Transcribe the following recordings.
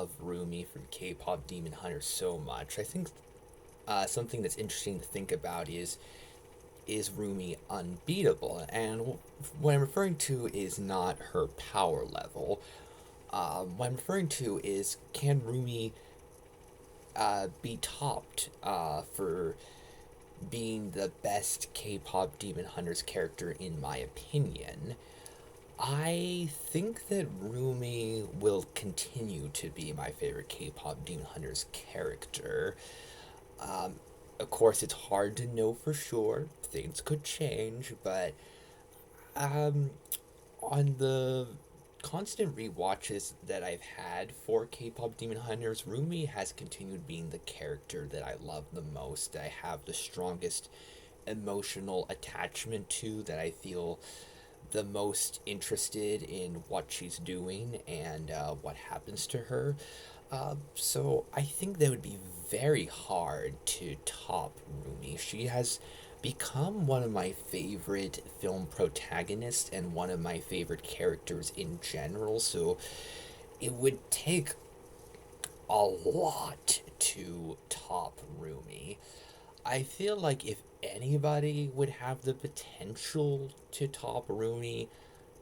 Love Rumi from K-pop Demon Hunter so much. I think something that's interesting to think about is Rumi unbeatable? And what I'm referring to is not her power level. What I'm referring to is, can Rumi be topped for being the best K-pop Demon Hunters character in my opinion? I think that Rumi will continue to be my favorite K-pop Demon Hunters character. Um, of course, it's hard to know for sure. Things could change, but um, on the constant rewatches that I've had for K-pop Demon Hunters, Rumi has continued being the character that I love the most, that I have the strongest emotional attachment to, that I feel the most interested in what she's doing and what happens to her. So I think that would be very hard to top Rumi. She has become one of my favorite film protagonists and one of my favorite characters in general. So it would take a lot to top Rumi. I feel like if anybody would have the potential to top Rumi,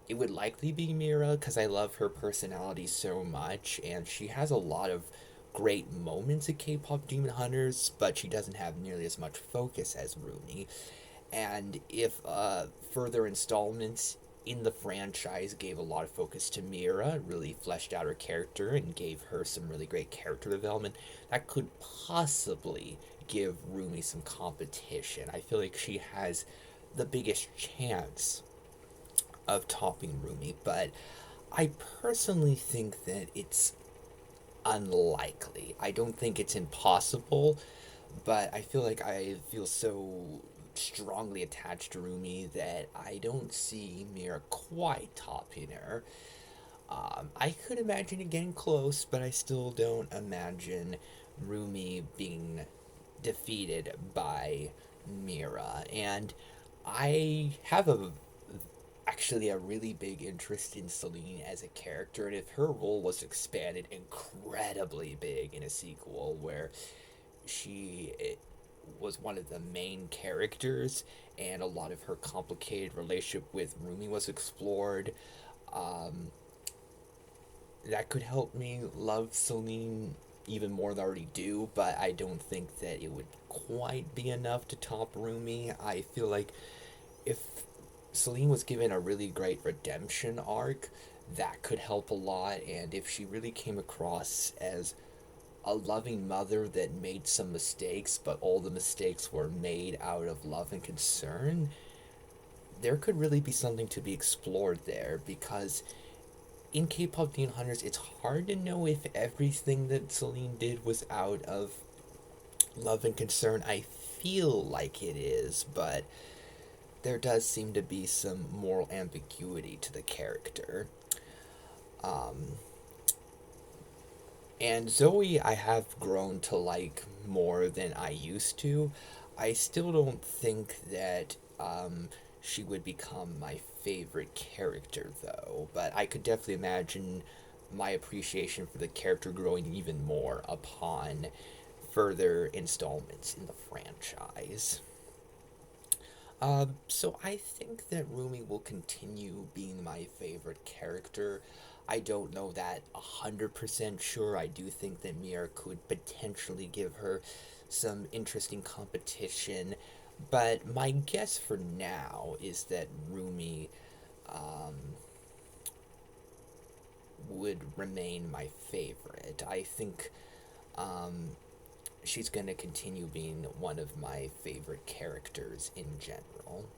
it would likely be Mira because I love her personality so much, and she has a lot of great moments at K-pop Demon Hunters, but she doesn't have nearly as much focus as Rumi. And if further installments in the franchise gave a lot of focus to Mira, really fleshed out her character and gave her some really great character development, that could possibly give Rumi some competition. I feel like she has the biggest chance of topping Rumi, but I personally think that it's unlikely. I don't think it's impossible, but I feel like I feel so strongly attached to Rumi that I don't see Mira quite topping her. I could imagine it getting close, but I still don't imagine Rumi being defeated by Mira. And I have actually a really big interest in Celine as a character, and if her role was expanded incredibly big in a sequel where she was one of the main characters and a lot of her complicated relationship with Rumi was explored, um, that could help me love Celine even more than I already do, but I don't think that it would quite be enough to top Rumi. I feel like if Celine was given a really great redemption arc, that could help a lot. And if she really came across as a loving mother that made some mistakes, but all the mistakes were made out of love and concern, there could really be something to be explored there. Because in K-pop Demon Hunters, it's hard to know if everything that Celine did was out of love and concern. I feel like it is, but there does seem to be some moral ambiguity to the character. Um, and Zoe, I have grown to like more than I used to. I still don't think that she would become my favorite character, though. But I could definitely imagine my appreciation for the character growing even more upon further installments in the franchise. So I think that Rumi will continue being my favorite character. I don't know that 100% sure. I do think that Mira could potentially give her some interesting competition, but my guess for now is that Rumi um, would remain my favorite. I think um, she's going to continue being one of my favorite characters in general.